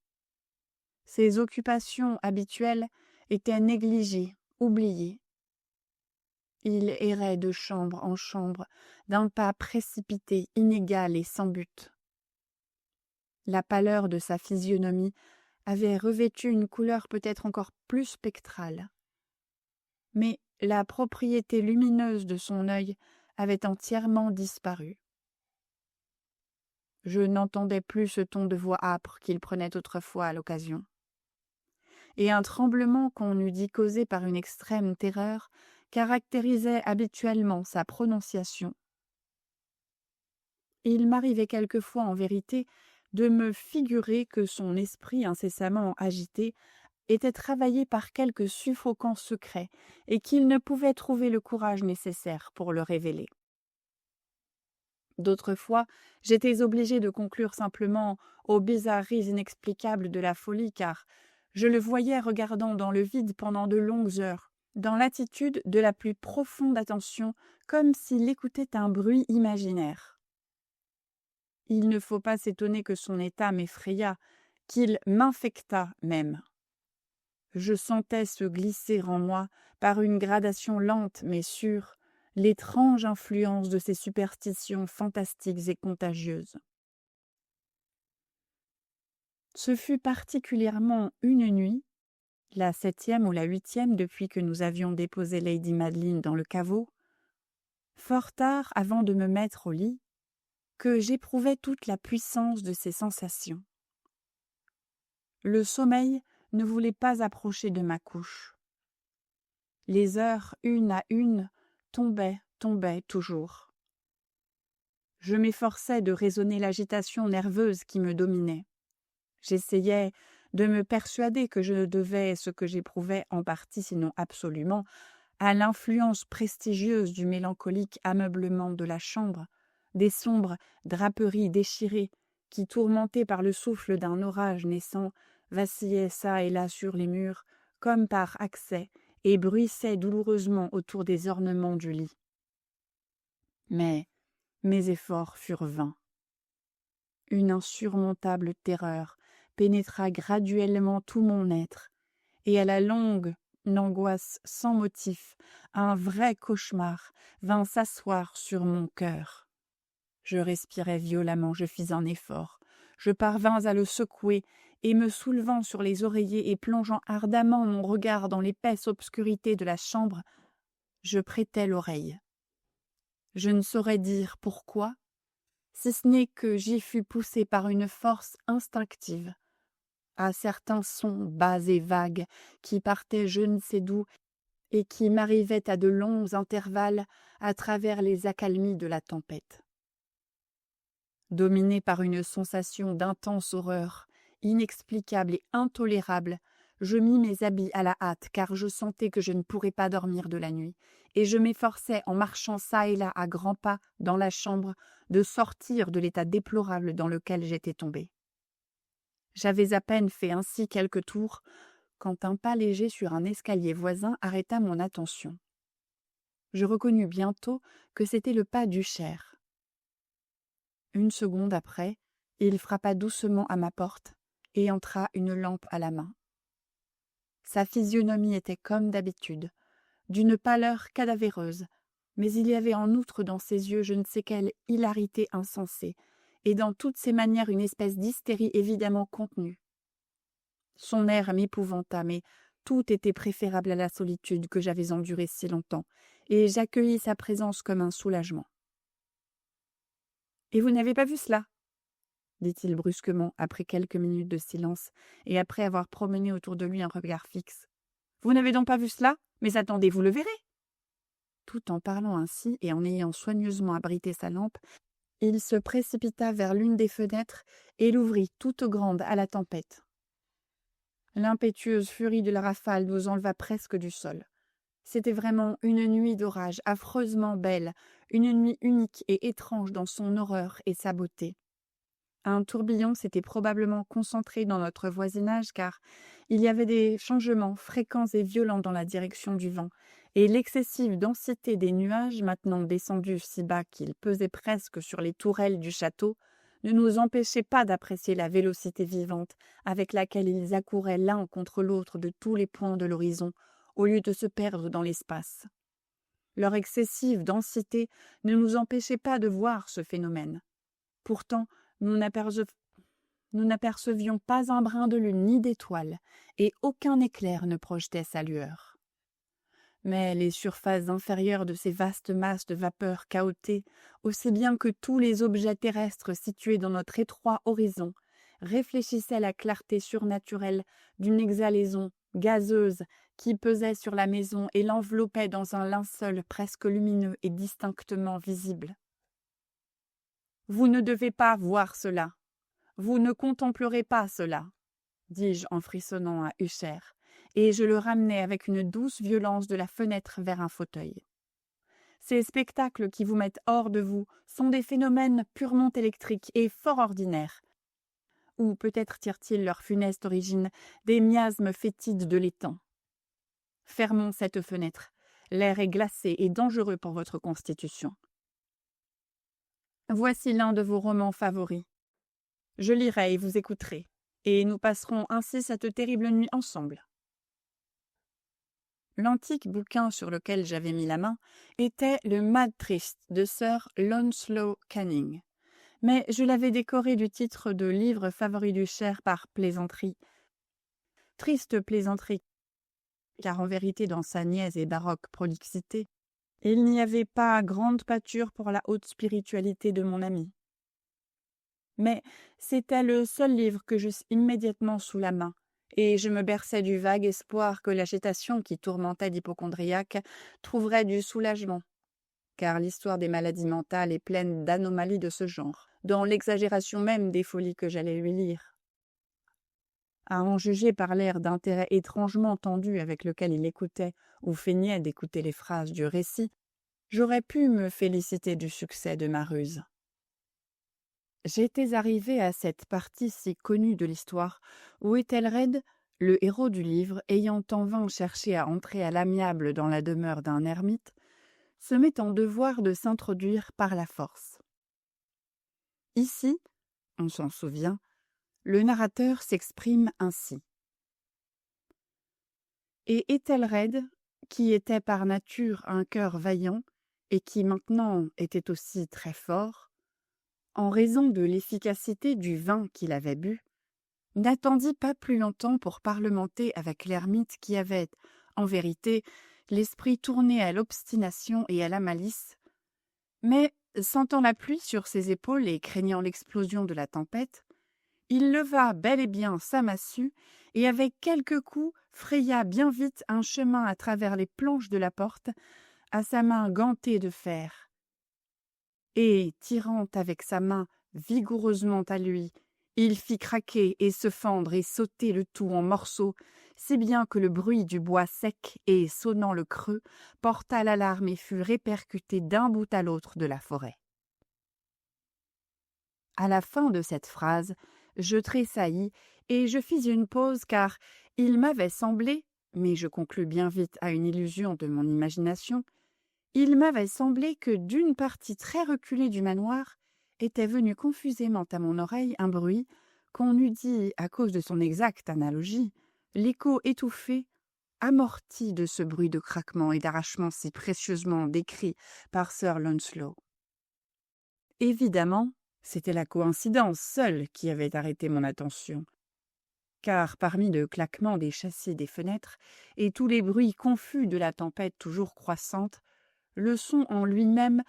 Ses occupations habituelles étaient négligées, oubliées. Il errait de chambre en chambre, d'un pas précipité, inégal et sans but. La pâleur de sa physionomie avait revêtu une couleur peut-être encore plus spectrale. Mais la propriété lumineuse de son œil avait entièrement disparu. Je n'entendais plus ce ton de voix âpre qu'il prenait autrefois à l'occasion. Et un tremblement qu'on eût dit causé par une extrême terreur caractérisait habituellement sa prononciation. Il m'arrivait quelquefois en vérité de me figurer que son esprit incessamment agité était travaillé par quelque suffocant secret et qu'il ne pouvait trouver le courage nécessaire pour le révéler. D'autres fois, j'étais obligée de conclure simplement aux bizarreries inexplicables de la folie, car Je le voyais regardant dans le vide pendant de longues heures, dans l'attitude de la plus profonde attention, comme s'il écoutait un bruit imaginaire. Il ne faut pas s'étonner que son état m'effrayât, qu'il m'infectât même. Je sentais se glisser en moi, par une gradation lente mais sûre, l'étrange influence de ces superstitions fantastiques et contagieuses. Ce fut particulièrement une nuit, la 7e ou la 8e depuis que nous avions déposé Lady Madeline dans le caveau, fort tard avant de me mettre au lit, que j'éprouvais toute la puissance de ces sensations. Le sommeil ne voulait pas approcher de ma couche. Les heures, une à une, tombaient toujours. Je m'efforçais de raisonner l'agitation nerveuse qui me dominait. J'essayais de me persuader que je devais ce que j'éprouvais en partie, sinon absolument, à l'influence prestigieuse du mélancolique ameublement de la chambre, des sombres draperies déchirées qui, tourmentées par le souffle d'un orage naissant, vacillaient çà et là sur les murs, comme par accès, et bruissaient douloureusement autour des ornements du lit. Mais mes efforts furent vains. Une insurmontable terreur pénétra graduellement tout mon être, et à la longue, une angoisse sans motif, un vrai cauchemar, vint s'asseoir sur mon cœur. Je respirai violemment, je fis un effort. Je parvins à le secouer, et me soulevant sur les oreillers et plongeant ardemment mon regard dans l'épaisse obscurité de la chambre, je prêtai l'oreille. Je ne saurais dire pourquoi, si ce n'est que j'y fus poussé par une force instinctive, à certains sons bas et vagues qui partaient je ne sais d'où et qui m'arrivaient à de longs intervalles à travers les accalmies de la tempête. Dominé par une sensation d'intense horreur, inexplicable et intolérable, je mis mes habits à la hâte car je sentais que je ne pourrais pas dormir de la nuit, et je m'efforçais en marchant çà et là à grands pas dans la chambre de sortir de l'état déplorable dans lequel j'étais tombée. J'avais à peine fait ainsi quelques tours quand un pas léger sur un escalier voisin arrêta mon attention. Je reconnus bientôt que c'était le pas d'Usher. Une seconde après, il frappa doucement à ma porte et entra une lampe à la main. Sa physionomie était comme d'habitude, d'une pâleur cadavéreuse, mais il y avait en outre dans ses yeux je ne sais quelle hilarité insensée, et dans toutes ses manières une espèce d'hystérie évidemment contenue. Son air m'épouvanta, mais tout était préférable à la solitude que j'avais endurée si longtemps, et j'accueillis sa présence comme un soulagement. « Et vous n'avez pas vu cela ?» dit-il brusquement, après quelques minutes de silence, et après avoir promené autour de lui un regard fixe. « Vous n'avez donc pas vu cela? Mais attendez, vous le verrez !» Tout en parlant ainsi, et en ayant soigneusement abrité sa lampe, il se précipita vers l'une des fenêtres et l'ouvrit toute grande à la tempête. L'impétueuse furie de la rafale nous enleva presque du sol. C'était vraiment une nuit d'orage affreusement belle, une nuit unique et étrange dans son horreur et sa beauté. Un tourbillon s'était probablement concentré dans notre voisinage car il y avait des changements fréquents et violents dans la direction du vent, et l'excessive densité des nuages, maintenant descendus si bas qu'ils pesaient presque sur les tourelles du château, ne nous empêchait pas d'apprécier la vélocité vivante avec laquelle ils accouraient l'un contre l'autre de tous les points de l'horizon, au lieu de se perdre dans l'espace. Leur excessive densité ne nous empêchait pas de voir ce phénomène. Pourtant, nous n'apercevions pas un brin de lune ni d'étoile, et aucun éclair ne projetait sa lueur. Mais les surfaces inférieures de ces vastes masses de vapeur cahotées, aussi bien que tous les objets terrestres situés dans notre étroit horizon, réfléchissaient la clarté surnaturelle d'une exhalaison gazeuse qui pesait sur la maison et l'enveloppait dans un linceul presque lumineux et distinctement visible. « Vous ne devez pas voir cela. Vous ne contemplerez pas cela, » dis-je en frissonnant à Usher, et je le ramenai avec une douce violence de la fenêtre vers un fauteuil. Ces spectacles qui vous mettent hors de vous sont des phénomènes purement électriques et fort ordinaires. ou peut-être tirent-ils leur funeste origine des miasmes fétides de l'étang. Fermons cette fenêtre. L'air est glacé et dangereux pour votre constitution. Voici l'un de vos romans favoris. Je lirai et vous écouterez, et nous passerons ainsi cette terrible nuit ensemble. L'antique bouquin sur lequel j'avais mis la main était le Mad Trist de Sir Launcelot Canning, mais je l'avais décoré du titre de livre favori du cher par plaisanterie. Triste plaisanterie, car en vérité dans sa niaise et baroque prolixité, il n'y avait pas grande pâture pour la haute spiritualité de mon ami. Mais c'était le seul livre que j'eus immédiatement sous la main, et je me berçais du vague espoir que l'agitation qui tourmentait l'hypocondriaque trouverait du soulagement, car l'histoire des maladies mentales est pleine d'anomalies de ce genre, dans l'exagération même des folies que j'allais lui lire. À en juger par l'air d'intérêt étrangement tendu avec lequel il écoutait ou feignait d'écouter les phrases du récit, j'aurais pu me féliciter du succès de ma ruse. J'étais arrivé à cette partie si connue de l'histoire où Ethelred, le héros du livre, ayant en vain cherché à entrer à l'amiable dans la demeure d'un ermite, se met en devoir de s'introduire par la force. Ici, on s'en souvient, le narrateur s'exprime ainsi. Et Ethelred, qui était par nature un cœur vaillant, et qui maintenant était aussi très fort, en raison de l'efficacité du vin qu'il avait bu, n'attendit pas plus longtemps pour parlementer avec l'ermite qui avait, en vérité, l'esprit tourné à l'obstination et à la malice, mais, sentant la pluie sur ses épaules et craignant l'explosion de la tempête, il leva bel et bien sa massue et avec quelques coups fraya bien vite un chemin à travers les planches de la porte à sa main gantée de fer. Et, tirant avec sa main vigoureusement à lui, il fit craquer et se fendre et sauter le tout en morceaux, si bien que le bruit du bois sec et sonnant le creux porta l'alarme et fut répercuté d'un bout à l'autre de la forêt. À la fin de cette phrase, je tressaillis et je fis une pause car il m'avait semblé, mais je conclus bien vite à une illusion de mon imagination, il m'avait semblé que d'une partie très reculée du manoir était venu confusément à mon oreille un bruit qu'on eût dit, à cause de son exacte analogie, l'écho étouffé, amorti de ce bruit de craquement et d'arrachement si précieusement décrit par Sir Launcelot. Évidemment, c'était la coïncidence seule qui avait arrêté mon attention, car parmi le claquement des châssis des fenêtres et tous les bruits confus de la tempête toujours croissante, le son en lui-même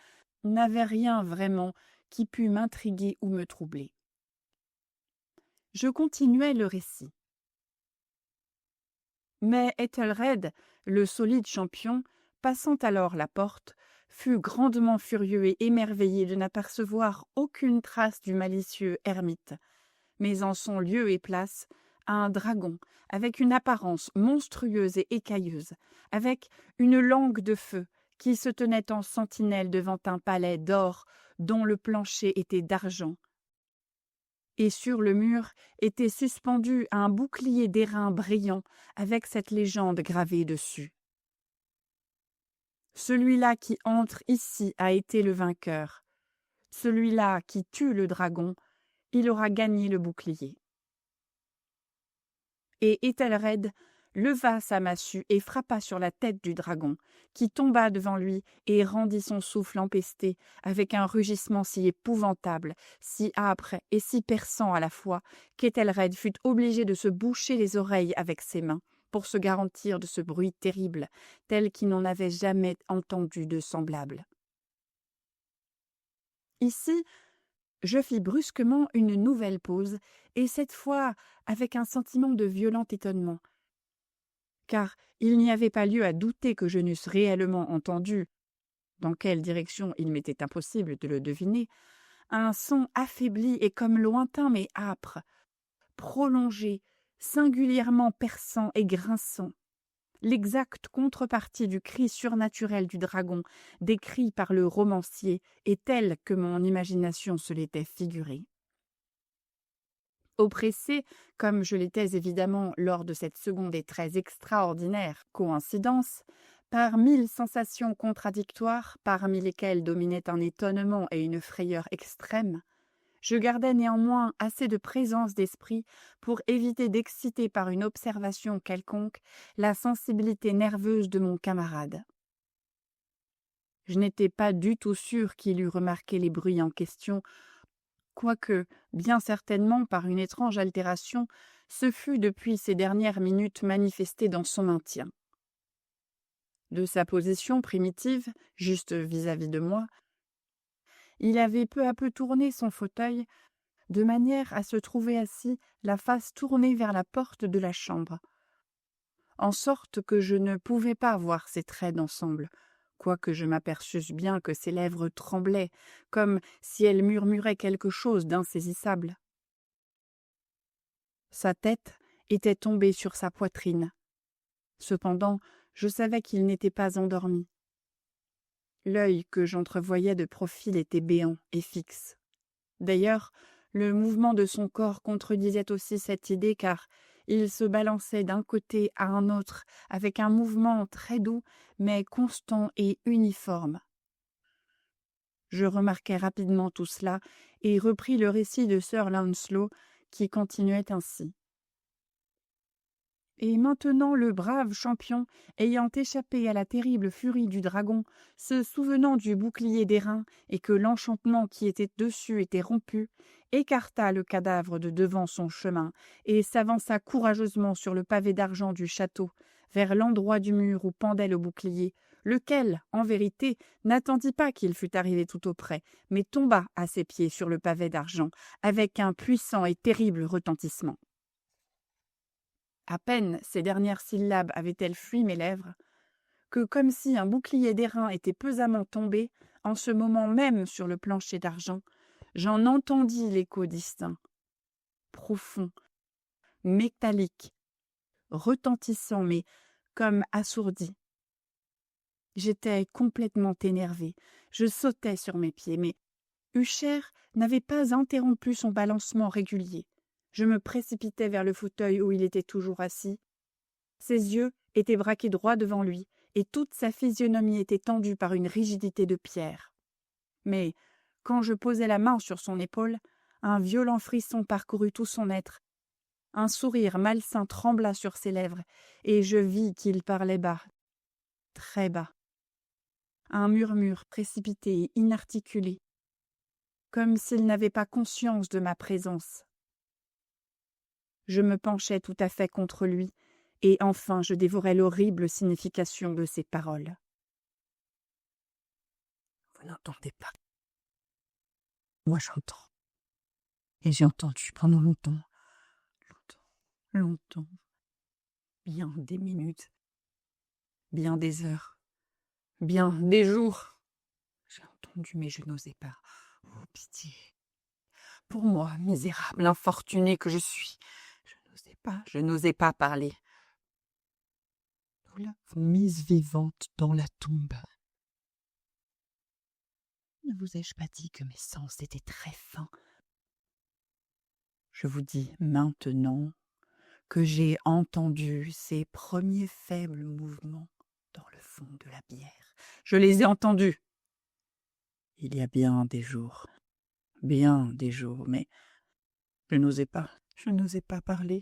n'avait rien vraiment qui pût m'intriguer ou me troubler. Je continuai le récit. Mais Ethelred, le solide champion, passant alors la porte, fut grandement furieux et émerveillé de n'apercevoir aucune trace du malicieux ermite, mais en son lieu et place, un dragon, avec une apparence monstrueuse et écailleuse, avec une langue de feu, qui se tenait en sentinelle devant un palais d'or dont le plancher était d'argent. Et sur le mur était suspendu un bouclier d'airain brillant avec cette légende gravée dessus. Celui-là qui entre ici a été le vainqueur. Celui-là qui tue le dragon, il aura gagné le bouclier. Et Ethelred leva sa massue et frappa sur la tête du dragon, qui tomba devant lui et rendit son souffle empesté avec un rugissement si épouvantable, si âpre et si perçant à la fois, qu'Ethelred fut obligé de se boucher les oreilles avec ses mains pour se garantir de ce bruit terrible, tel qu'il n'en avait jamais entendu de semblable. Ici, je fis brusquement une nouvelle pause, et cette fois avec un sentiment de violent étonnement, car il n'y avait pas lieu à douter que je n'eusse réellement entendu, dans quelle direction il m'était impossible de le deviner, un son affaibli et comme lointain mais âpre, prolongé, singulièrement perçant et grinçant, l'exacte contrepartie du cri surnaturel du dragon décrit par le romancier et tel que mon imagination se l'était figuré. Oppressée, comme je l'étais évidemment lors de cette seconde et très extraordinaire coïncidence, par 1000 sensations contradictoires, parmi lesquelles dominaient un étonnement et une frayeur extrême, je gardais néanmoins assez de présence d'esprit pour éviter d'exciter par une observation quelconque la sensibilité nerveuse de mon camarade. Je n'étais pas du tout sûre qu'il eût remarqué les bruits en question, quoique, bien certainement par une étrange altération, se fût depuis ces dernières minutes manifesté dans son maintien. De sa position primitive, juste vis-à-vis de moi, il avait peu à peu tourné son fauteuil, de manière à se trouver assis la face tournée vers la porte de la chambre, en sorte que je ne pouvais pas voir ses traits d'ensemble, quoique je m'aperçusse bien que ses lèvres tremblaient, comme si elles murmuraient quelque chose d'insaisissable. Sa tête était tombée sur sa poitrine. Cependant, je savais qu'il n'était pas endormi. L'œil que j'entrevoyais de profil était béant et fixe. D'ailleurs, le mouvement de son corps contredisait aussi cette idée, car il se balançait d'un côté à un autre avec un mouvement très doux, mais constant et uniforme. Je remarquai rapidement tout cela et repris le récit de Sir Lancelot, qui continuait ainsi. Et maintenant le brave champion, ayant échappé à la terrible furie du dragon, se souvenant du bouclier d'airain et que l'enchantement qui était dessus était rompu, écarta le cadavre de devant son chemin et s'avança courageusement sur le pavé d'argent du château, vers l'endroit du mur où pendait le bouclier, lequel, en vérité, n'attendit pas qu'il fût arrivé tout auprès, mais tomba à ses pieds sur le pavé d'argent, avec un puissant et terrible retentissement. À peine ces dernières syllabes avaient-elles fui mes lèvres, que, comme si un bouclier d'airain était pesamment tombé, en ce moment même sur le plancher d'argent, j'en entendis l'écho distinct, profond, métallique, retentissant, mais comme assourdi. J'étais complètement énervée, je sautais sur mes pieds, mais Usher n'avait pas interrompu son balancement régulier. Je me précipitai vers le fauteuil où il était toujours assis. Ses yeux étaient braqués droit devant lui, et toute sa physionomie était tendue par une rigidité de pierre. Mais, quand je posai la main sur son épaule, un violent frisson parcourut tout son être. Un sourire malsain trembla sur ses lèvres, et je vis qu'il parlait bas, très bas. Un murmure précipité et inarticulé, comme s'il n'avait pas conscience de ma présence. Je me penchai tout à fait contre lui, et enfin je dévorai l'horrible signification de ces paroles. « Vous n'entendez pas. Moi j'entends. Et j'ai entendu pendant longtemps, longtemps, bien des minutes, bien des heures, bien des jours. J'ai entendu, mais je n'osais pas. Oh, pitié. Pour moi, misérable, infortuné que je suis, je n'osais pas parler. Nous l'avons mise vivante dans la tombe. Ne vous ai-je pas dit que mes sens étaient très fins? Je vous dis maintenant que j'ai entendu ces premiers faibles mouvements dans le fond de la bière. Je les ai entendus. Il y a bien des jours, mais je n'osais pas parler.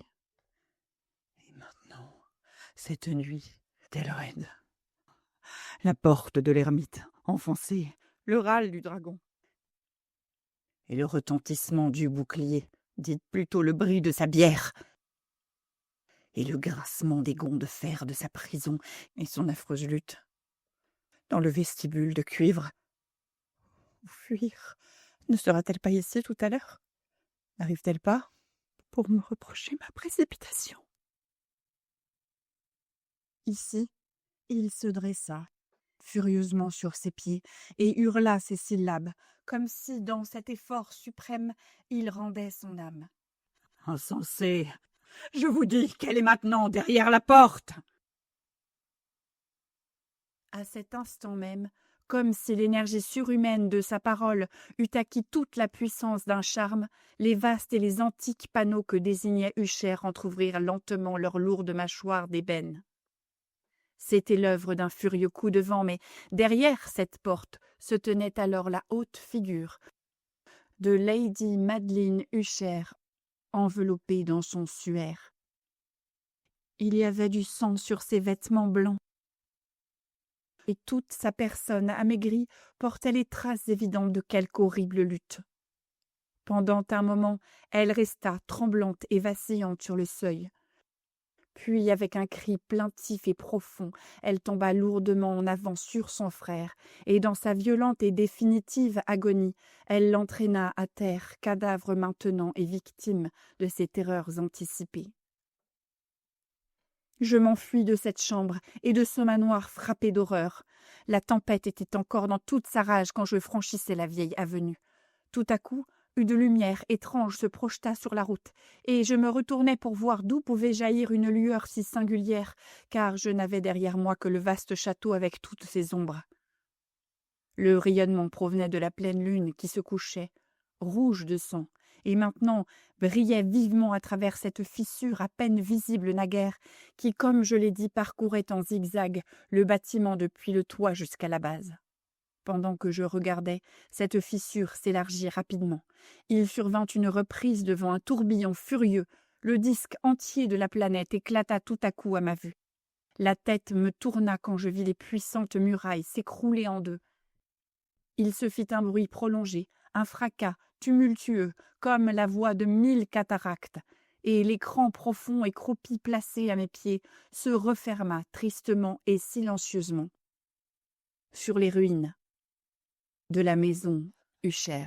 Et maintenant, cette nuit, Delred, la porte de l'ermite enfoncée, le râle du dragon et le retentissement du bouclier, dites plutôt le bruit de sa bière, et le grincement des gonds de fer de sa prison et son affreuse lutte. Dans le vestibule de cuivre. Où fuir? Ne sera-t-elle pas ici tout à l'heure? N'arrive-t-elle pas pour me reprocher ma précipitation? Ici, il se dressa, furieusement sur ses pieds, et hurla ces syllabes, comme si, dans cet effort suprême, il rendait son âme. « Insensé! Je vous dis qu'elle est maintenant derrière la porte !» À cet instant même, Comme si l'énergie surhumaine de sa parole eût acquis toute la puissance d'un charme, les vastes et les antiques panneaux que désignait Usher entr'ouvrirent lentement leurs lourdes mâchoires d'ébène. C'était l'œuvre d'un furieux coup de vent, mais derrière cette porte se tenait alors la haute figure de Lady Madeleine Usher, enveloppée dans son suaire. Il y avait du sang sur ses vêtements blancs, et toute sa personne amaigrie portait les traces évidentes de quelque horrible lutte. Pendant un moment, elle resta tremblante et vacillante sur le seuil. Puis, avec un cri plaintif et profond, elle tomba lourdement en avant sur son frère, et dans sa violente et définitive agonie, elle l'entraîna à terre, cadavre maintenant et victime de ses terreurs anticipées. Je m'enfuis de cette chambre et de ce manoir frappé d'horreur. La tempête était encore dans toute sa rage quand je franchissais la vieille avenue. Tout à coup, une lumière étrange se projeta sur la route, et je me retournai pour voir d'où pouvait jaillir une lueur si singulière, car je n'avais derrière moi que le vaste château avec toutes ses ombres. Le rayonnement provenait de la pleine lune qui se couchait, rouge de sang, et maintenant brillait vivement à travers cette fissure à peine visible naguère, qui, comme je l'ai dit, parcourait en zigzag le bâtiment depuis le toit jusqu'à la base. Pendant que je regardais, cette fissure s'élargit rapidement. Il survint une reprise devant un tourbillon furieux. Le disque entier de la planète éclata tout à coup à ma vue. La tête me tourna quand je vis les puissantes murailles s'écrouler en deux. Il se fit un bruit prolongé, un fracas tumultueux, comme la voix de 1000 cataractes, et l'écran profond et croupi placé à mes pieds se referma tristement et silencieusement sur les ruines de la maison Usher.